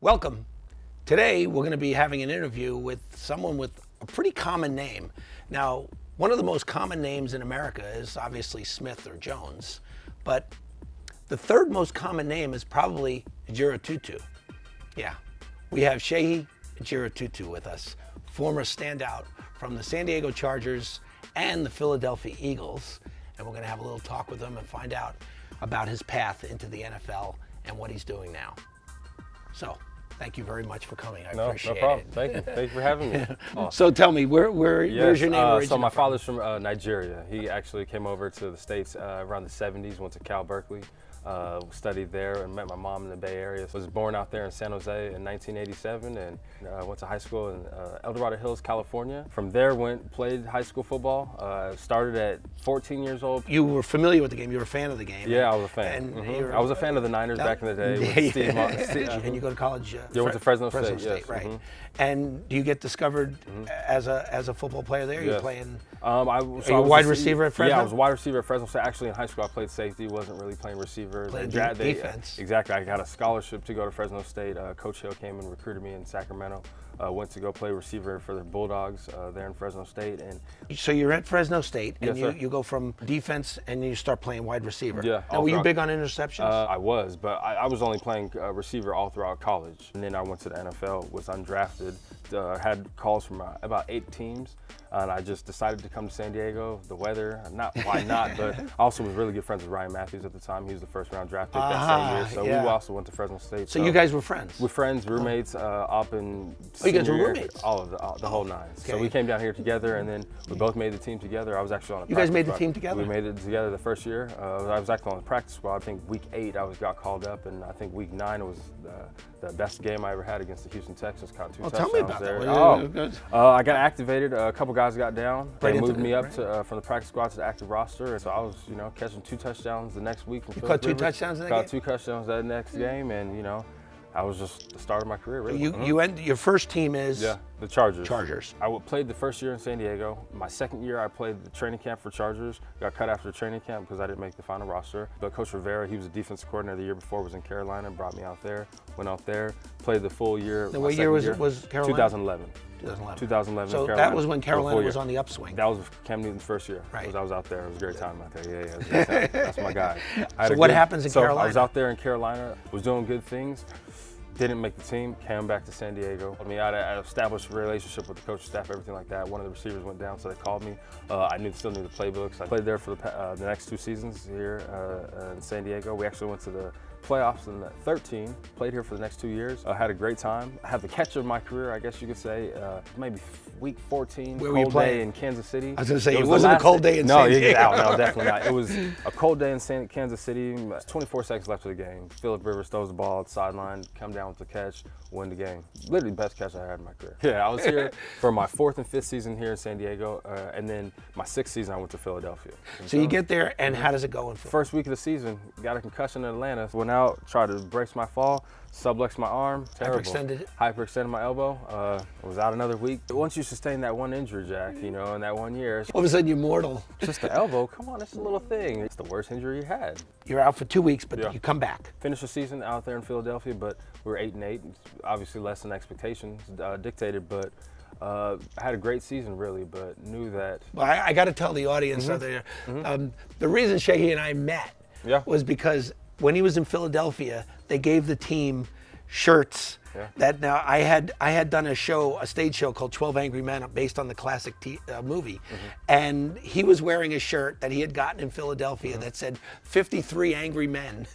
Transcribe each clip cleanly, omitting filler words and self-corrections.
Welcome. Today we're going to be having an interview with someone with a pretty common name. Now, one of the most common names in America is obviously Smith or Jones, but the third most common name is probably Ajirotutu. Yeah, we have Seyi Ajirotutu with us, former standout from the San Diego Chargers and the Philadelphia Eagles, and we're going to have a little talk with him and find out about his path into the NFL and what he's doing now. So, thank you very much for coming. I appreciate it. No problem. Thank you. Thank you for having me. Awesome. So tell me, where's your name originated So my from? father's from Nigeria. He actually came over to the States around the 70s, went to Cal Berkeley, studied there, and met my mom in the Bay Area. Was born out there in San Jose in 1987, and went to high school in El Dorado Hills, California. From there, played high school football. Started at 14 years old. You were familiar with the game. You were a fan of the game. Yeah, I was a fan. I was a fan of the Niners back in the day. With Steve And you go to college? Went to Fresno State. State, Yes. right. And do you get discovered as a football player there? Yes. You're playing. Are you a wide receiver at Fresno? Yeah, I was a wide receiver at Fresno State. Actually, in high school, I played safety. Wasn't really playing receiver. Playing defense. Exactly. I got a scholarship to go to Fresno State. Coach Hill came and recruited me in Sacramento. Went to go play receiver for the Bulldogs there in Fresno State. And so you're at Fresno State, and Yes, sir. you go from defense and you start playing wide receiver. Yeah. Now, were you big on interceptions? I was, but I was only playing receiver all throughout college. And then I went to the NFL, was undrafted, had calls from about 8 teams, and I just decided to come to San Diego. The weather, why not, but I also was really good friends with Ryan Matthews at the time. He was the first round draft pick that same year, so yeah. we also went to Fresno State. So you guys were friends? We're friends, roommates, up in you guys were senior year, roommates? all of the whole nine. Okay. So we came down here together, and then we both made the team together. I was actually on the You guys practice made the squad. team together? We made it together the first year. I was actually on the practice squad. I think week 8 I got called up, and I think week 9 it was the best game I ever had against the Houston Texans. Caught 2 touchdowns tell me about there. that. I got activated. A couple guys got down. Right They into moved me up right. from the practice squad to the active roster, and so I was, catching 2 touchdowns the next week. From You Phillip caught 2 Rivers. touchdowns in that Caught game? 2 touchdowns that next game, and I was just the start of my career. Really. Your first team is The Chargers. Chargers. I played the first year in San Diego. My second year, I played the training camp for Chargers. Got cut after the training camp because I didn't make the final roster. But Coach Rivera, he was a defensive coordinator the year before, was in Carolina, brought me out there. Went out there, played the full year. What year was Carolina? 2011. 2011. So Carolina. that was when Carolina was on the upswing. That was Cam Newton's first year. Right. I was out there. It was a great time out there. Yeah, it was a great time. That's my guy. So what happens in Carolina? I was out there in Carolina, was doing good things. Didn't make the team, came back to San Diego. I mean, I established a relationship with the coaching staff, everything like that. One of the receivers went down, so they called me. I still knew the playbooks. I played there for the next 2 seasons here in San Diego. We actually went to the playoffs in 13, played here for the next 2 years. I had a great time. I had the catch of my career, I guess you could say, maybe week 14, Where were you cold playing? day in Kansas City. I was going to say, it wasn't a cold day in San Diego. No, definitely not. It was a cold day in Kansas City. 24 seconds left of the game. Phillip Rivers throws the ball at the sideline, come down with the catch, win the game. Literally the best catch I had in my career. Yeah, I was here for my 4th and 5th season here in San Diego, and then my 6th season I went to Philadelphia. So you get there, and how does it go? First week of the season, got a concussion in Atlanta. Went out, tried to brace my fall, subluxed my arm. Terrible. Hyperextended it? Hyperextended my elbow. Was out another week. Once you sustain that one injury, Jack, in that 1 year. All of a sudden, you're mortal. Just the elbow, come on, it's a little thing. It's the worst injury you had. You're out for 2 weeks, but you come back. Finished the season out there in Philadelphia, but we were 8-8. Obviously less than expectations dictated, but I had a great season, really, but knew that. Well, I got to tell the audience out there, the reason Seyi and I met was because when he was in Philadelphia, they gave the team shirts. That now I had done a stage show called 12 Angry Men based on the classic movie, and he was wearing a shirt that he had gotten in Philadelphia that said 53 Angry Men,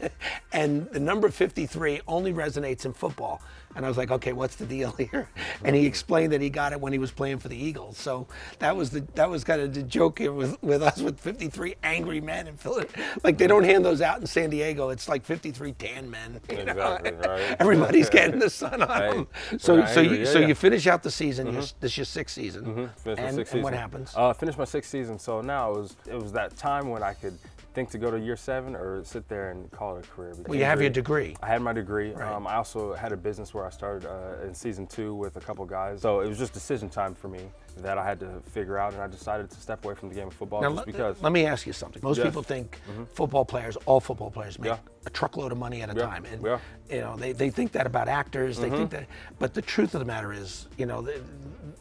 and the number 53 only resonates in football. And I was like, okay, what's the deal here? And he explained that he got it when he was playing for the Eagles. So that was kind of the joke here with us with 53 angry men in Philadelphia. Like they don't hand those out in San Diego. It's like 53 tan men. Exactly, right. Everybody's getting the sun on them. So you finish out the season. This is your 6th season. Finished my 6th and season. what happens? Finished my 6th season. So now it was that time when I could think to go to year 7 or sit there and call it a career. Well, you have your degree. I had my degree. Right. I also had a business where I started in season 2 with a couple guys. So it was just decision time for me that I had to figure out, and I decided to step away from the game of football Now, because. Let me ask you something. Most people think football players, all football players, make a truckload of money at a time. And you know, they think that about actors, they think that, but the truth of the matter is, you know,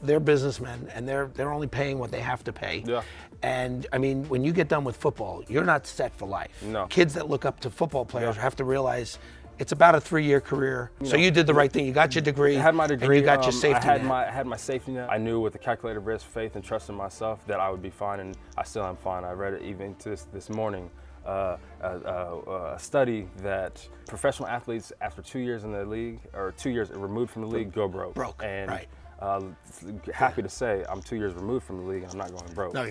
they're businessmen and they're only paying what they have to pay. Yeah. And I mean, when you get done with football, you're not set for life. No. Kids that look up to football players have to realize it's about a 3-year career. So you did the right thing. You got your degree. I had my degree. And you got your safety net. I had my safety net. I knew with the calculated risk, faith, and trust in myself that I would be fine, and I still am fine. I read it even this morning. A study that professional athletes after 2 years in the league, or 2 years removed from the league, go broke. And right. Happy to say I'm 2 years removed from the league and I'm not going broke. No,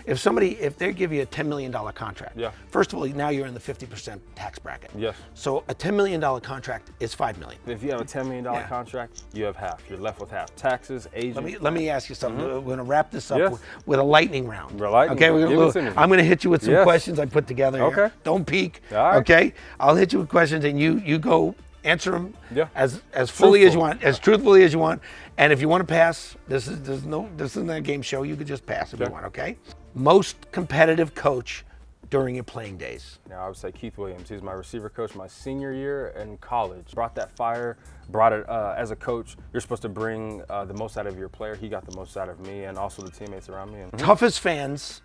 if they give you a $10 million contract, first of all, now you're in the 50% tax bracket. Yes. So a $10 million contract is $5 million. If you have a $10 million contract, you have half. You're left with half. Taxes, agent. Let me ask you something. We're going to wrap this up with a lightning round. Okay, I'm going to hit you with some questions I put together here. Okay. Don't peek. All right. Okay. I'll hit you with questions and you go answer them as fully as you want, as truthfully as you want. And if you want to pass, this isn't a game show. You could just pass if you want, okay? Most competitive coach during your playing days? Now, I would say Keith Williams. He was my receiver coach my senior year in college. Brought that fire, brought it as a coach. You're supposed to bring the most out of your player. He got the most out of me and also the teammates around me. Toughest fans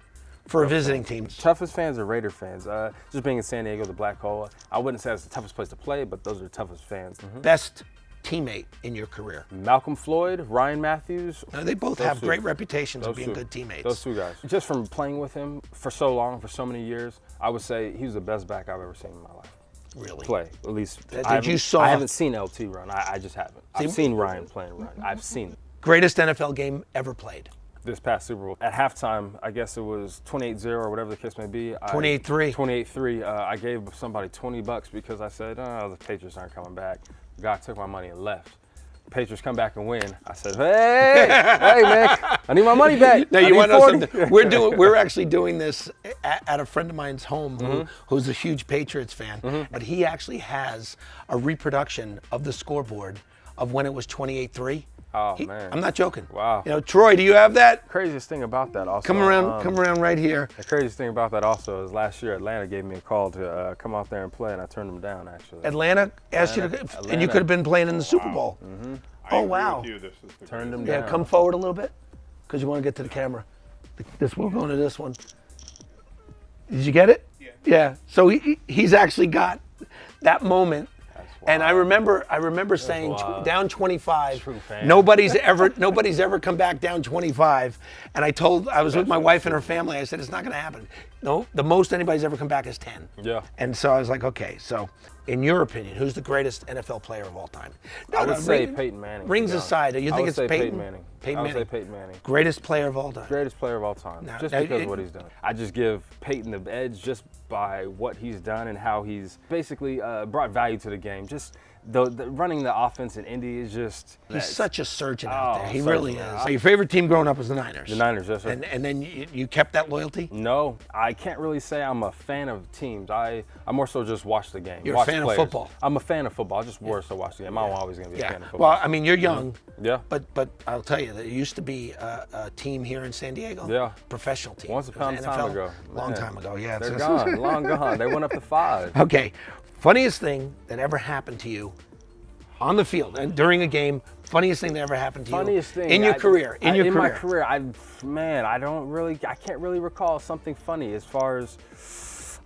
for a visiting team? Toughest fans are Raider fans. Just being in San Diego, the Black Hole, I wouldn't say it's the toughest place to play, but those are the toughest fans. Best teammate in your career? Malcolm Floyd, Ryan Matthews. Now, they both have great reputations of being good teammates. Those two guys. Just from playing with him for so long, for so many years, I would say he was the best back I've ever seen in my life. Really? Play, at least. I haven't seen LT run. I just haven't. I've seen Ryan playing run. I've seen it. Greatest NFL game ever played? This past Super Bowl. At halftime, I guess it was 28-0 or whatever the case may be. 28-3. 28-3. I gave somebody $20 because I said, oh, the Patriots aren't coming back. The guy took my money and left. Patriots come back and win. I said, hey, man, I need my money back. Now you want to know something? We're actually doing this at a friend of mine's home who's a huge Patriots fan, but he actually has a reproduction of the scoreboard of when it was 28-3. Oh, man. I'm not joking. Wow. You know, Troy, do you have that? Craziest thing about that also. Come around right here. The craziest thing about that also is last year Atlanta gave me a call to come out there and play, and I turned them down, actually. Atlanta asked you to, and you could have been playing in the Super Bowl. Oh, wow. Turned them down. Yeah, come forward a little bit, because you want to get to the camera. We're going to this one. Did you get it? Yeah. Yeah. So he's actually got that moment. And I remember saying down 25. Nobody's ever come back down 25. And I was with my wife and her family. I said, it's not going to happen. No, the most anybody's ever come back is 10. Yeah. And so I was like, okay. So, in your opinion, who's the greatest NFL player of all time? I would say Peyton Manning. Rings aside, you think it's Peyton Manning? Peyton Manning. I would say Peyton Manning. Greatest player of all time. Greatest player of all time. Just because of what he's done. I just give Peyton the edge just by what he's done and how he's basically brought value to the game. Just the running the offense in Indy is just. He's such a surgeon out there. He really is. So your favorite team growing up was the Niners. The Niners, yes, sir. And then you kept that loyalty? No, I can't really say I'm a fan of teams. I more so just watch the game. You're a fan of football. I'm a fan of football. I just more so watch the game. I'm always going to be a fan of football. Well, I mean, you're young. Yeah. But I'll tell you, there used to be a team here in San Diego. Yeah. Professional team. Once upon a time ago. Long time ago, yeah. They're gone, long gone. They went up to 5. Okay. Funniest thing that ever happened to you on the field and during a game, funniest thing that ever happened to you in your career. In my career, I can't really recall something funny as far as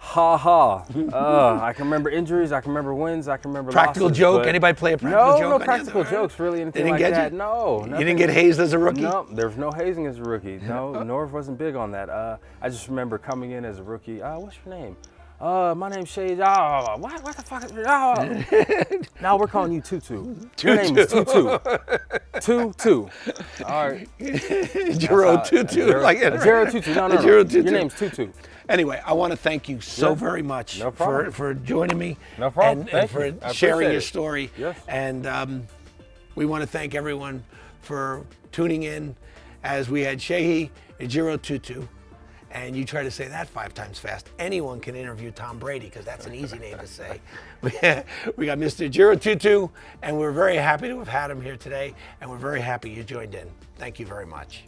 I can remember injuries, I can remember wins, I can remember practical losses, joke. Anybody play a practical joke? No practical jokes, really, anything like that. No. You didn't get hazed as a rookie? No, there was no hazing as a rookie. No, Norv wasn't big on that. I just remember coming in as a rookie. What's your name? My name's Shade. What the fuck is now we're calling you Tutu. Your name is Tutu. Tutu. All right. Jiro Tutu. Jiro Tutu. No. Your name's Tutu. Anyway, I want to thank you so very much for joining me. No problem. And for sharing your story. Yes. And we want to thank everyone for tuning in as we had Seyi Ajirotutu and you try to say that 5 times fast, anyone can interview Tom Brady, because that's an easy name to say. We got Mr. Ajirotutu, and we're very happy to have had him here today, and we're very happy you joined in. Thank you very much.